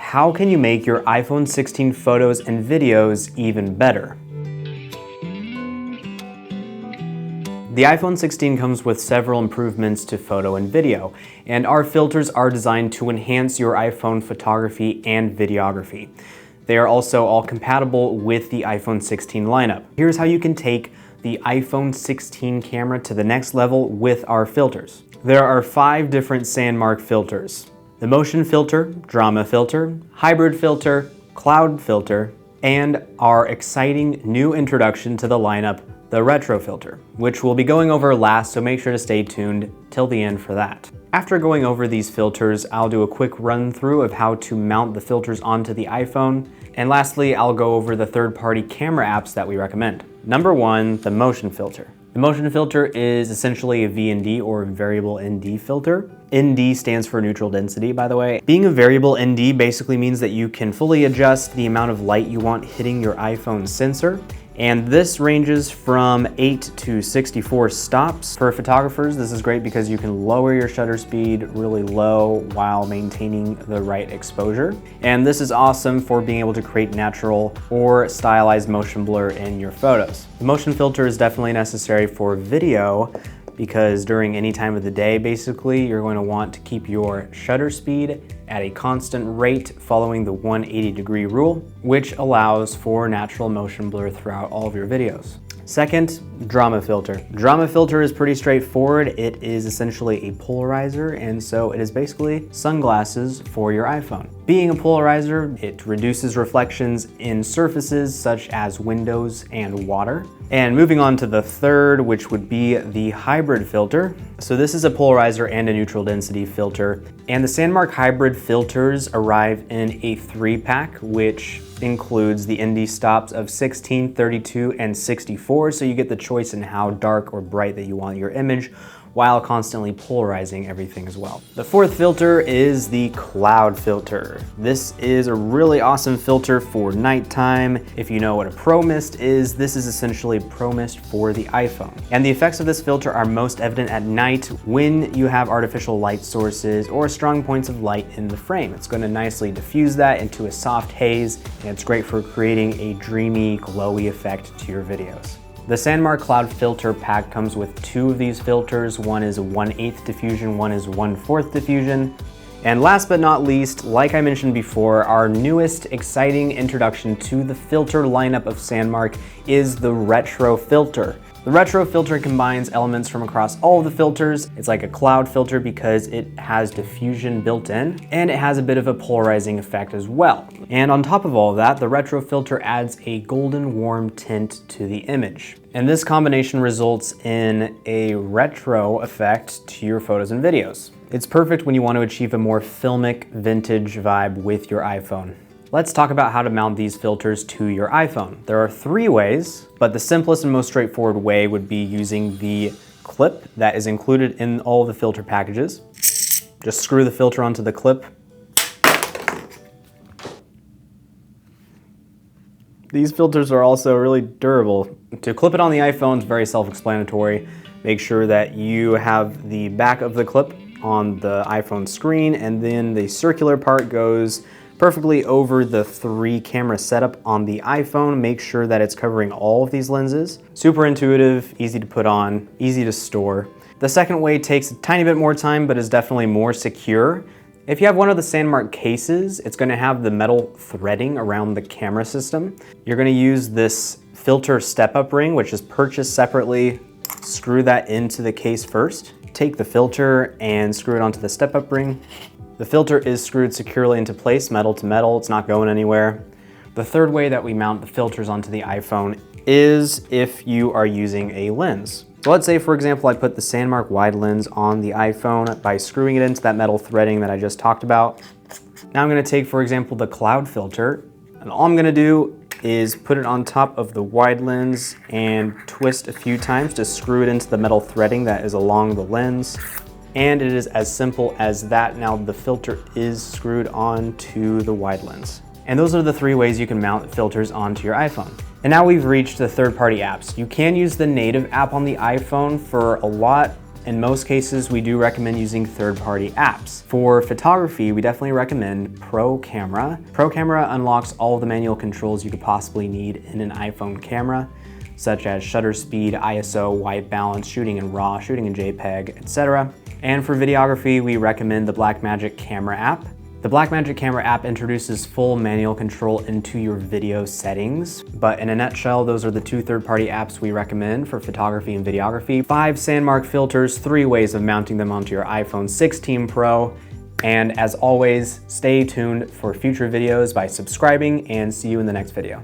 how can you make your iPhone 16 photos and videos even better? The iPhone 16 comes with several improvements to photo and video, and our filters are designed to enhance your iPhone photography and videography. They are also all compatible with the iPhone 16 lineup. Here's how you can take the iPhone 16 camera to the next level with our filters. There are 5 different SANDMARC filters: the motion filter, drama filter, hybrid filter, cloud filter, and our exciting new introduction to the lineup, the retro filter, which we'll be going over last, so make sure to stay tuned till the end for that. After going over these filters, I'll do a quick run through of how to mount the filters onto the iPhone, and lastly, I'll go over the third-party camera apps that we recommend. Number 1, the motion filter. The motion filter is essentially a VND or variable ND filter. ND stands for neutral density, by the way. Being a variable ND basically means that you can fully adjust the amount of light you want hitting your iPhone sensor. And this ranges from 8 to 64 stops. For photographers, this is great because you can lower your shutter speed really low while maintaining the right exposure. And this is awesome for being able to create natural or stylized motion blur in your photos. The motion filter is definitely necessary for video because during any time of the day, basically, you're going to want to keep your shutter speed at a constant rate following the 180-degree rule, which allows for natural motion blur throughout all of your videos. Second, drama filter. Drama filter is pretty straightforward. It is essentially a polarizer, and so it is basically sunglasses for your iPhone. Being a polarizer, it reduces reflections in surfaces such as windows and water. And moving on to the third, which would be the hybrid filter. So this is a polarizer and a neutral density filter. And the SANDMARC hybrid filters arrive in a 3-pack, which includes the ND stops of 16, 32, and 64. So you get the choice in how dark or bright that you want your image, while constantly polarizing everything as well. The fourth filter is the cloud filter. This is a really awesome filter for nighttime. If you know what a Pro Mist is, this is essentially Pro Mist for the iPhone. And the effects of this filter are most evident at night when you have artificial light sources or strong points of light in the frame. It's going to nicely diffuse that into a soft haze, and it's great for creating a dreamy, glowy effect to your videos. The SANDMARC Cloud Filter pack comes with 2 of these filters. One is a 1/8 diffusion, one is 1/4 diffusion. And last but not least, like I mentioned before, our newest exciting introduction to the filter lineup of SANDMARC is the retro filter. The retro filter combines elements from across all of the filters. It's like a cloud filter because it has diffusion built in, and it has a bit of a polarizing effect as well. And on top of all of that, the retro filter adds a golden warm tint to the image. And this combination results in a retro effect to your photos and videos. It's perfect when you want to achieve a more filmic, vintage vibe with your iPhone. Let's talk about how to mount these filters to your iPhone. There are 3 ways, but the simplest and most straightforward way would be using the clip that is included in all of the filter packages. Just screw the filter onto the clip. These filters are also really durable. To clip it on the iPhone is very self-explanatory. Make sure that you have the back of the clip on the iPhone screen, and then the circular part goes perfectly over the 3 camera setup on the iPhone. Make sure that it's covering all of these lenses. Super intuitive, easy to put on, easy to store. The second way takes a tiny bit more time, but is definitely more secure. If you have one of the SANDMARC cases, it's going to have the metal threading around the camera system. You're going to use this filter step-up ring, which is purchased separately. Screw that into the case first. Take the filter and screw it onto the step-up ring. The filter is screwed securely into place, metal to metal. It's not going anywhere. The third way that we mount the filters onto the iPhone is if you are using a lens. So let's say, for example, I put the SANDMARC wide lens on the iPhone by screwing it into that metal threading that I just talked about. Now I'm going to take, for example, the cloud filter, and all I'm going to do is put it on top of the wide lens and twist a few times to screw it into the metal threading that is along the lens. And it is as simple as that. Now the filter is screwed onto the wide lens. And those are the 3 ways you can mount filters onto your iPhone. And now we've reached the third-party apps. You can use the native app on the iPhone for a lot In most cases, we do recommend using third-party apps. For photography, we definitely recommend Pro Camera. Pro Camera unlocks all of the manual controls you could possibly need in an iPhone camera, such as shutter speed, ISO, white balance, shooting in RAW, shooting in JPEG, etc. And for videography, we recommend the Blackmagic Camera app. The Blackmagic Camera app introduces full manual control into your video settings, but in a nutshell, those are the two third-party apps we recommend for photography and videography. 5 SANDMARC filters, 3 ways of mounting them onto your iPhone 16 Pro, and as always, stay tuned for future videos by subscribing, and see you in the next video.